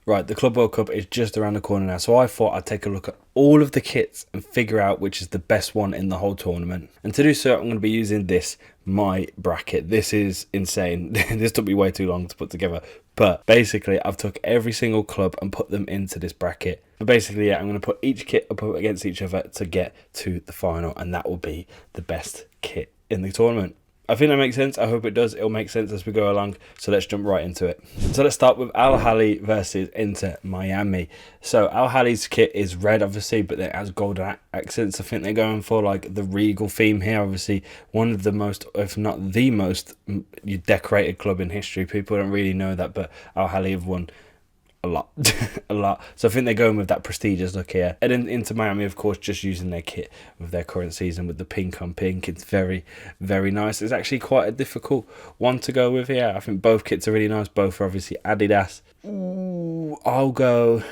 Right, the Club World Cup is just around the corner now, so I thought I'd take a look at all of the kits and figure out which is the best one in the whole tournament. And to do so, I'm going to be using my bracket. This is insane. This took me way too long to put together. But basically, I've took every single club and put them into this bracket. But basically, yeah, I'm going to put each kit up against each other to get to the final, and that will be the best kit in the tournament. I think that makes sense. I hope it does. It'll make sense as we go along. So let's jump right into it. So let's start with Al Ahly versus Inter Miami. So Al Ahly's kit is red, obviously, but it has golden accents. I think they're going for like the regal theme here. Obviously, one of the most, if not the most, decorated club in history. People don't really know that, but Al Ahly have won a lot. A lot. So I think they're going with that prestigious look here. And then Inter Miami, of course, just using their kit with their current season with the pink on pink. It's very, very nice. It's actually quite a difficult one to go with here. I think both kits are really nice. Both are obviously Adidas. Ooh, I'm going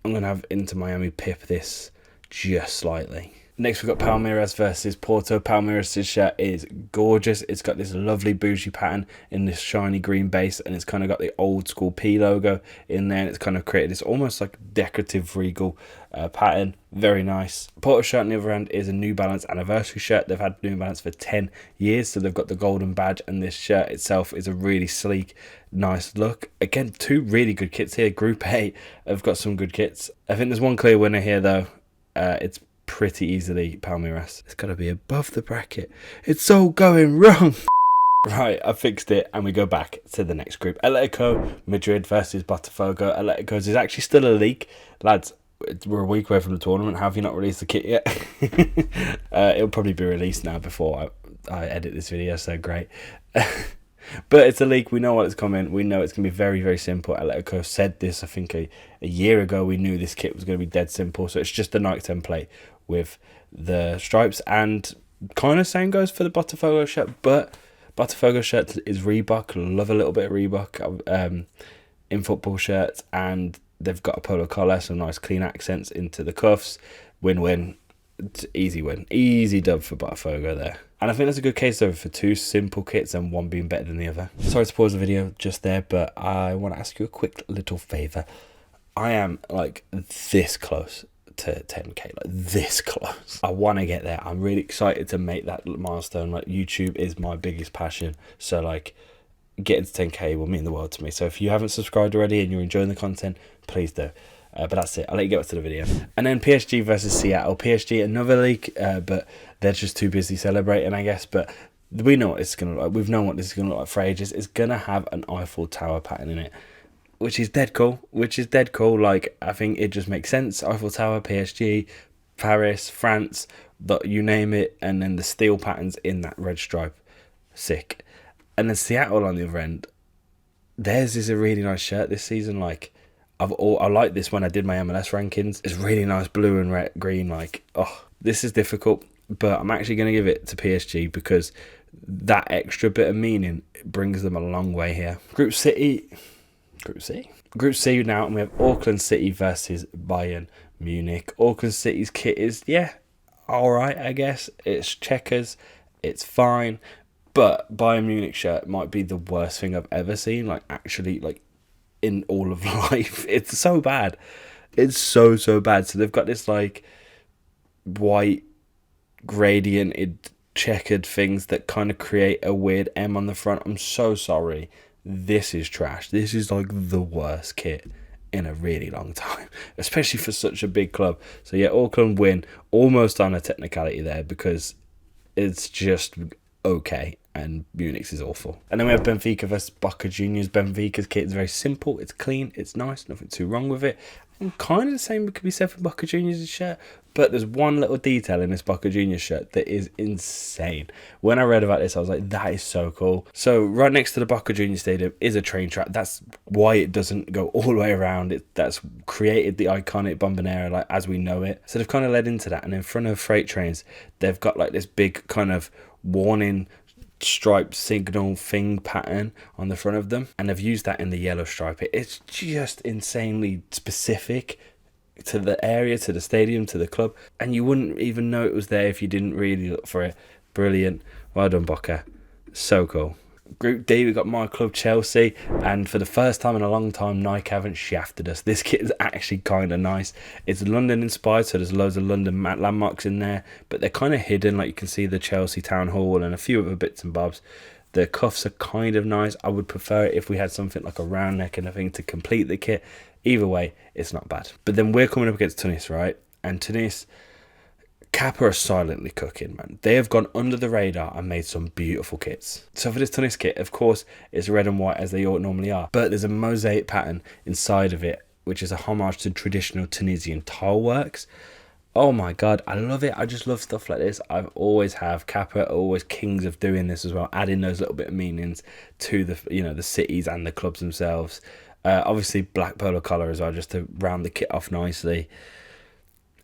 to have Inter Miami pip this just slightly. Next, we've got Palmeiras versus Porto. Palmeiras' shirt is gorgeous. It's got this lovely bougie pattern in this shiny green base, and it's kind of got the old school P logo in there, and it's kind of created this almost like decorative regal pattern. Very nice. Porto shirt, on the other hand, is a New Balance anniversary shirt. They've had New Balance for 10 years, so they've got the golden badge, and this shirt itself is a really sleek, nice look. Again, two really good kits here. Group A have got some good kits. I think there's one clear winner here, though. It's pretty easily Palmeiras. It's got to be above the bracket. It's all going wrong. Right, I fixed it, and we go back to the next group. Atletico Madrid versus Botafogo. Atletico's is actually still a league. Lads, we're a week away from the tournament. How have you not released the kit yet? It'll probably be released now before I edit this video, so great. But it's a league. We know what is coming. We know it's going to be very, very simple. Atletico said this, I think, a year ago. We knew this kit was going to be dead simple. So it's just the Nike template with the stripes. And kind of same goes for the Botafogo shirt. But Botafogo shirt is Reebok. Love a little bit of Reebok in football shirts. And they've got a polo collar. Some nice clean accents into the cuffs. Win-win. Easy win. Easy dub for Botafogo there. And I think that's a good case though for two simple kits and one being better than the other. Sorry to pause the video just there, but I want to ask you a quick little favour. I am like this close to 10k, like this close. I want to get there. I'm really excited to make that milestone. Like, YouTube is my biggest passion. So like, getting to 10k will mean the world to me. So if you haven't subscribed already and you're enjoying the content, please do. But that's it. I'll let you get back to the video. And then PSG versus Seattle. PSG, another league, but they're just too busy celebrating, I guess. But we know what it's going to look like. We've known what this is going to look like for ages. It's going to have an Eiffel Tower pattern in it, which is dead cool. Like, I think it just makes sense. Eiffel Tower, PSG, Paris, France, you name it. And then the steel patterns in that red stripe. Sick. And then Seattle on the other end. Theirs is a really nice shirt this season. Like, I like this when I did my MLS rankings. It's really nice blue and red, green. Like, oh, this is difficult, but I'm actually going to give it to PSG because that extra bit of meaning brings them a long way here. Group C now, and we have Auckland City versus Bayern Munich. Auckland City's kit is, yeah, all right, I guess. It's checkers. It's fine. But Bayern Munich shirt might be the worst thing I've ever seen. Like, actually, like, in all of life. It's so bad. It's so bad. So they've got this like white gradiented checkered things that kind of create a weird M on the front. I'm so sorry. This is trash. This is like the worst kit in a really long time, especially for such a big club. So yeah, Auckland win almost on a technicality there because it's just okay. And Munich's is awful. And then we have Benfica versus Boca Juniors. Benfica's kit is very simple. It's clean. It's nice. Nothing too wrong with it. And kind of the same could be said for Boca Juniors' shirt. But there's one little detail in this Boca Juniors shirt that is insane. When I read about this, I was like, that is so cool. So right next to the Boca Juniors Stadium is a train track. That's why it doesn't go all the way around. That's created the iconic Bombonera like as we know it. So they've kind of led into that. And in front of freight trains, they've got like this big kind of warning striped signal thing pattern on the front of them, and they've used that in the yellow stripe. It's just insanely specific to the area, to the stadium, to the club, and you wouldn't even know it was there if you didn't really look for it. Brilliant. Well done, Boca. So cool. Group D, we got my club Chelsea, and for the first time in a long time, Nike haven't shafted us. This kit is actually kind of nice. It's London inspired, so there's loads of London landmarks in there, but they're kind of hidden. Like you can see the Chelsea Town Hall and a few other bits and bobs. The cuffs are kind of nice. I would prefer it if we had something like a round neck and a thing to complete the kit. Either way, it's not bad. But then we're coming up against Tunis, right? And Tunis, Kappa are silently cooking, man. They have gone under the radar and made some beautiful kits. So for this Tunis kit, of course, it's red and white as they all normally are. But there's a mosaic pattern inside of it, which is a homage to traditional Tunisian tile works. Oh my God, I love it. I just love stuff like this. I've always have. Kappa are always kings of doing this as well, adding those little bit of meanings to the, you know, the cities and the clubs themselves. Obviously black polo collar as well, just to round the kit off nicely.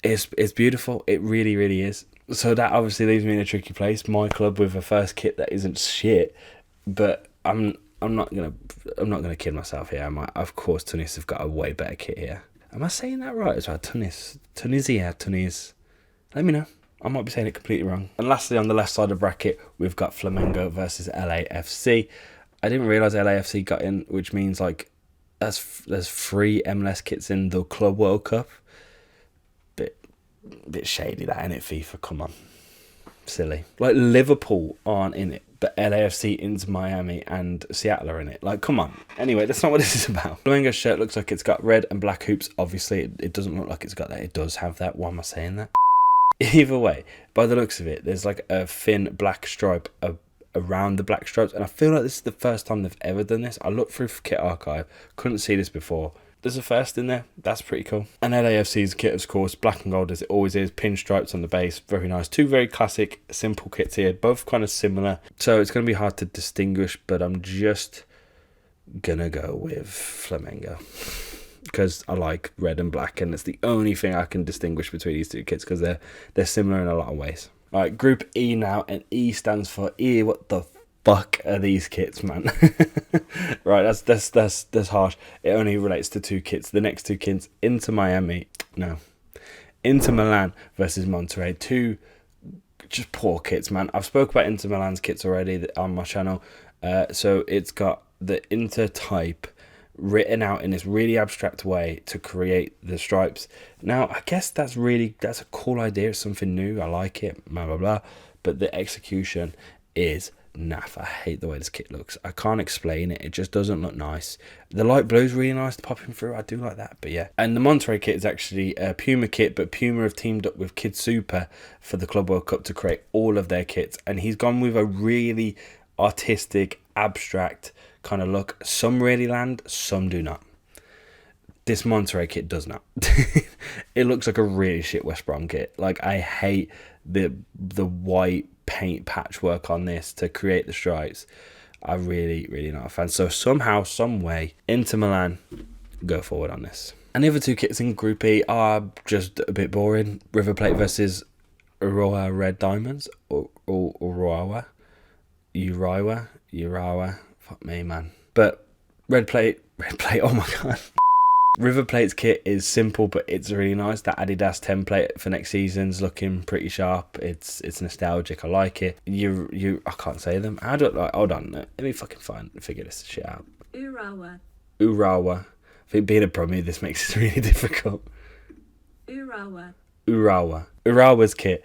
It's beautiful. It really, really is. So that obviously leaves me in a tricky place. My club with a first kit that isn't shit, but I'm not gonna kid myself here, am I? Of course, Tunis have got a way better kit here. Am I saying that right as well? Tunis. Let me know. I might be saying it completely wrong. And lastly, on the left side of the bracket, we've got Flamengo versus LAFC. I didn't realise LAFC got in, which means like there's 3 MLS kits in the Club World Cup. Bit shady that, innit, FIFA? Come on. Silly. Like, Liverpool aren't in it, but LAFC, Inter Miami and Seattle are in it. Like, come on. Anyway, that's not what this is about. Flamengo's shirt looks like it's got red and black hoops. Obviously, it doesn't look like it's got that. It does have that. Why am I saying that? Either way, by the looks of it, there's like a thin black stripe around the black stripes, and I feel like this is the first time they've ever done this. I looked through Kit Archive, couldn't see this before. There's a first in there. That's pretty cool. And LAFC's kit, of course, black and gold as it always is. Pinstripes on the base. Very nice. 2 very classic, simple kits here. Both kind of similar. So it's going to be hard to distinguish, but I'm just going to go with Flamengo. Because I like red and black, and it's the only thing I can distinguish between these 2 kits, because they're similar in a lot of ways. All right, Group E now, and E stands for E. What the fuck are these kits, man? Right, that's harsh. It only relates to 2 kits. The next 2 kits, Inter Milan versus Monterrey. 2 just poor kits, man. I've spoke about Inter Milan's kits already on my channel. So it's got the Inter type written out in this really abstract way to create the stripes. Now, I guess that's a cool idea. It's something new. I like it, blah, blah, blah. But the execution is naff. I hate the way this kit looks. I can't explain it. It just doesn't look nice. The light blue is really nice to popping through. I do like that, but yeah. And the Monterrey kit is actually a Puma kit, but Puma have teamed up with Kid Super for the Club World Cup to create all of their kits, and he's gone with a really artistic, abstract kind of look. Some really land, some do not. This Monterrey kit does not. It looks like a really shit West Brom kit. Like, I hate the white paint patchwork on this to create the stripes. I'm really not a fan. So somehow, some way, Inter Milan go forward on this. And the other 2 kits in Group E are just a bit boring. River Plate versus Urawa Red Diamonds, or Urawa. Fuck me, man. But Red Plate, oh my God. River Plate's kit is simple, but it's really nice. That Adidas template for next season's looking pretty sharp. It's nostalgic. I like it. I can't say them. How do I, like, hold on. Let me fucking figure this shit out. Urawa. I think being a Brummie, this makes it really difficult. Urawa's kit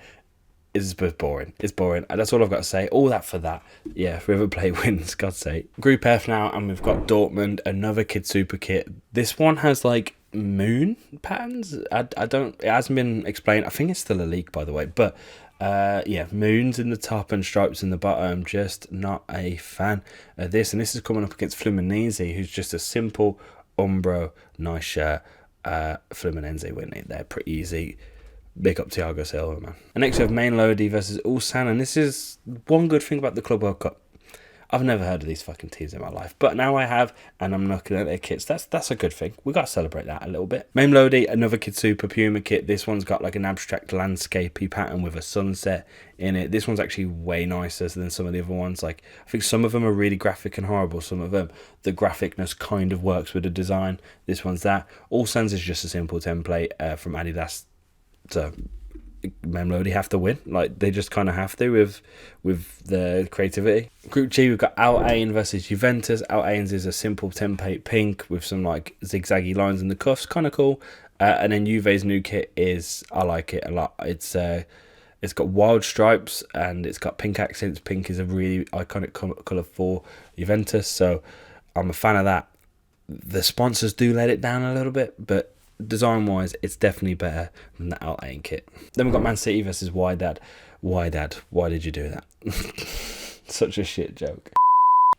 is boring. It's boring. And that's all I've got to say. All that for that. Yeah, River Plate wins, God's sake. Group F now, and we've got Dortmund, another Kid Super kit. This one has like moon patterns. I don't, it hasn't been explained. I think it's still a leak, by the way. But yeah, moons in the top and stripes in the bottom. Just not a fan of this. And this is coming up against Fluminense, who's just a simple Umbro, nice shirt. Fluminense win it. They're pretty easy. Big up Thiago Silva, man. And next we have Main Lodi versus Ulsan, and this is one good thing about the Club World Cup. I've never heard of these fucking teams in my life, but now I have, and I'm looking at their kits. That's a good thing. We got to celebrate that a little bit. Main Lodi, another Kid Super Puma kit. This one's got like an abstract landscapey pattern with a sunset in it. This one's actually way nicer than some of the other ones. Like, I think some of them are really graphic and horrible. Some of them, the graphicness kind of works with the design. This one's that. Ulsan's is just a simple template from Adidas. So Memlodi have to win. Like, they just kind of have to with the creativity. Group G, we've got Al Ain versus Juventus. Al Ain's is a simple template pink with some like zigzaggy lines in the cuffs, kind of cool. And then Juve's new kit is, I like it a lot. It's got wild stripes and it's got pink accents. Pink is a really iconic colour for Juventus, so I'm a fan of that. The sponsors do let it down a little bit, but design-wise, it's definitely better than the Al Ain kit. Then we've got Man City versus Wydad. Wydad, why did you do that? Such a shit joke.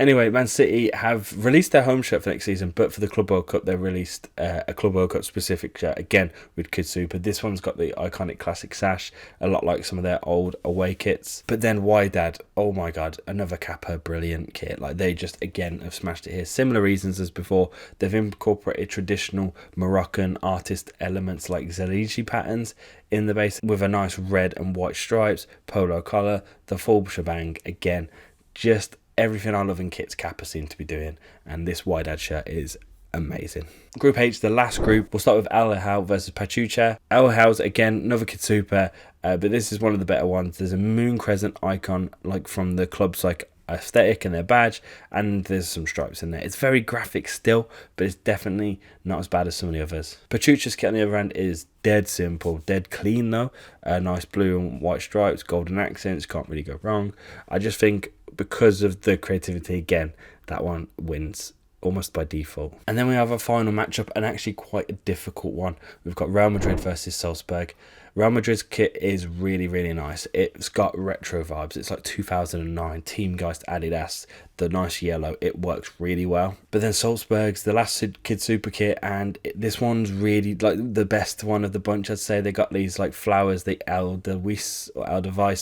Anyway, Man City have released their home shirt for next season, but for the Club World Cup, they released a Club World Cup specific shirt, again, with Kid Super. This one's got the iconic classic sash, a lot like some of their old away kits. But then Wydad, oh my god, another Kappa, brilliant kit. Like, they just, again, have smashed it here. Similar reasons as before. They've incorporated traditional Moroccan artist elements like Zeligi patterns in the base, with a nice red and white stripes, polo collar, the full shebang. Again, just everything I love in kits Kappa seem to be doing, and this Wydad shirt is amazing. Group H, the last group, we'll start with Al Hilal versus Pachuca. Al Hilal's, again, another Kid Super, but this is one of the better ones. There's a moon crescent icon, like from the club's like aesthetic and their badge, and there's some stripes in there. It's very graphic still, but it's definitely not as bad as some of the others. Pachuca's kit on the other end is dead simple, dead clean though. Nice blue and white stripes, golden accents, can't really go wrong. I just think because of the creativity, again, that one wins almost by default. And then we have a final matchup, and actually quite a difficult one. We've got Real Madrid versus Salzburg. Real Madrid's kit is really, really nice. It's got retro vibes. It's like 2009 Teamgeist Adidas, the nice yellow. It works really well. But then Salzburg's the last Kid Super kit, and this one's really like the best one of the bunch, I'd say. They got these like flowers, the Edelweiss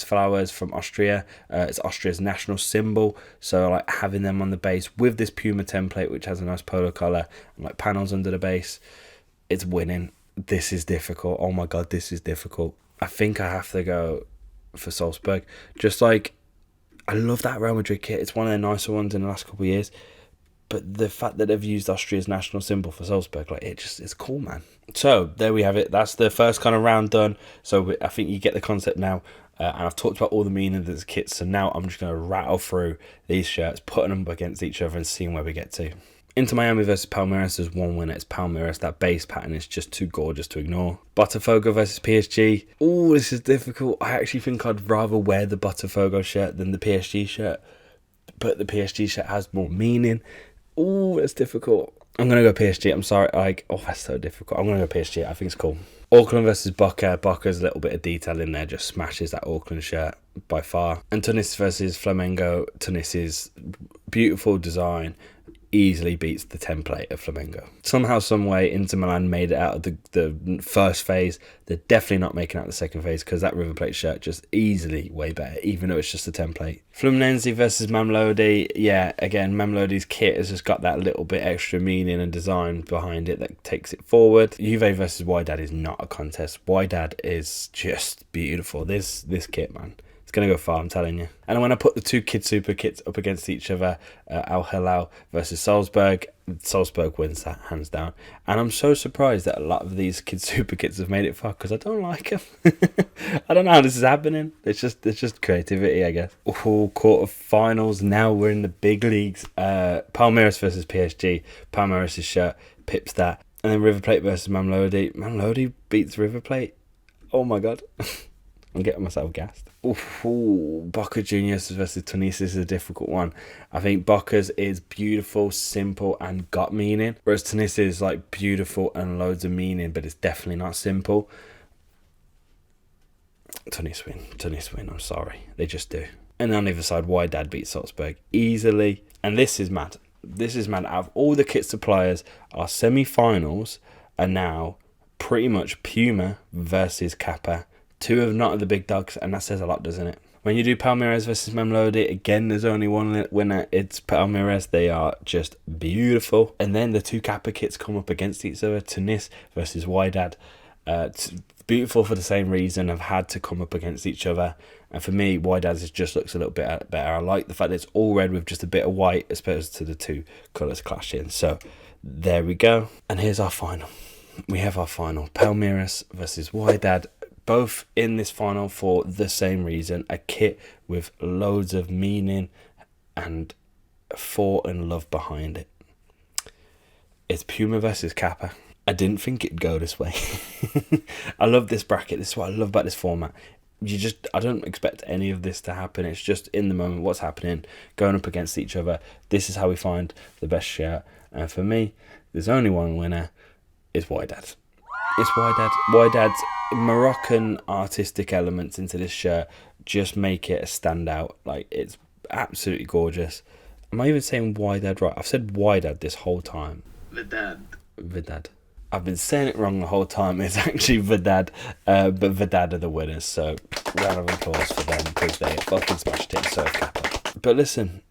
flowers from Austria. It's Austria's national symbol. So like having them on the base with this Puma template, which has a nice polo collar and like panels under the base, it's winning. This is difficult. Oh my god, this is difficult. I think I have to go for Salzburg. Just like, I love that Real Madrid kit. It's one of the nicer ones in the last couple of years. But the fact that they've used Austria's national symbol for Salzburg, like, it's cool, man. So there we have it. That's the first kind of round done. So I think you get the concept now. And I've talked about all the meaning of the kits. So now I'm just going to rattle through these shirts, putting them against each other and seeing where we get to. Inter Miami versus Palmeiras, there's one winner. It's Palmeiras. That base pattern is just too gorgeous to ignore. Botafogo versus PSG. Oh, this is difficult. I actually think I'd rather wear the Botafogo shirt than the PSG shirt. But the PSG shirt has more meaning. Oh, that's difficult. I'm going to go PSG. I'm sorry. That's so difficult. I'm going to go PSG. I think it's cool. Auckland versus Boca. Boca's a little bit of detail in there. Just smashes that Auckland shirt by far. And Tunis versus Flamengo. Tunis's beautiful design easily beats the template of Flamengo. Somehow, some way, Inter Milan made it out of the first phase. They're definitely not making out the second phase, because that River Plate shirt just easily way better, even though it's just a template. Fluminense versus Mamelodi. Yeah, again, Mamelodi's kit has just got that little bit extra meaning and design behind it that takes it forward. Juve versus Wydad is not a contest. Wydad is just beautiful. This kit, man. It's going to go far, I'm telling you. And when I put the two Kid Super kits up against each other, Al Hilal versus Salzburg, Salzburg wins that, hands down. And I'm so surprised that a lot of these Kid Super kits have made it far, because I don't like them. I don't know how this is happening. It's just creativity, I guess. Oh, quarterfinals. Now we're in the big leagues. Palmeiras versus PSG. Palmeiras' shirt pips that. And then River Plate versus Mamelodi. Mamelodi beats River Plate. Oh my god. I'm getting myself gassed. Ooh, Boca Juniors versus Tunis is a difficult one. I think Boca's is beautiful, simple, and got meaning, whereas Tunis is like beautiful and loads of meaning, but it's definitely not simple. Tunis win, I'm sorry. They just do. And on the other side, Wydad beats Salzburg easily. And this is mad. Out of all the kit suppliers, our semi-finals are now pretty much Puma versus Kappa. Two of not the big dogs, and that says a lot, doesn't it? When you do Palmeiras versus Mamelodi, again, there's only one winner. It's Palmeiras. They are just beautiful. And then the two Kappa kits come up against each other. Tunis versus Wydad. Beautiful for the same reason. Have had to come up against each other. And for me, Wydad just looks a little bit better. I like the fact that it's all red with just a bit of white, as opposed to the two colours clashing. So there we go. And here's our final. We have our final. Palmeiras versus Wydad. Both in this final for the same reason, a kit with loads of meaning and thought and love behind it. It's Puma versus Kappa. I didn't think it'd go this way. I love this bracket. This is what I love about this format. I don't expect any of this to happen. It's just in the moment, what's happening, going up against each other. This is how we find the best shirt. And for me, there's only one winner. It's Wydad. It's Wydad. Wydad's Moroccan artistic elements into this shirt just make it a standout. Like, it's absolutely gorgeous. Am I even saying Wydad right? I've said Wydad this whole time. Vidad. I've been saying it wrong the whole time. It's actually Vidad, but Vidad are the winners. So round of applause for them because they fucking smashed it. So Kappa. But listen,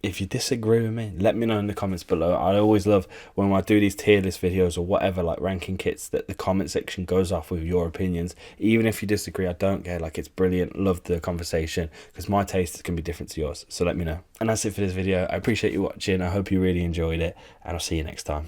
if you disagree with me, let me know in the comments below. I always love when I do these tier list videos or whatever, like ranking kits, that the comment section goes off with your opinions. Even if you disagree, I don't care. Like, it's brilliant. Love the conversation because my taste can be different to yours. So let me know. And that's it for this video. I appreciate you watching. I hope you really enjoyed it, and I'll see you next time.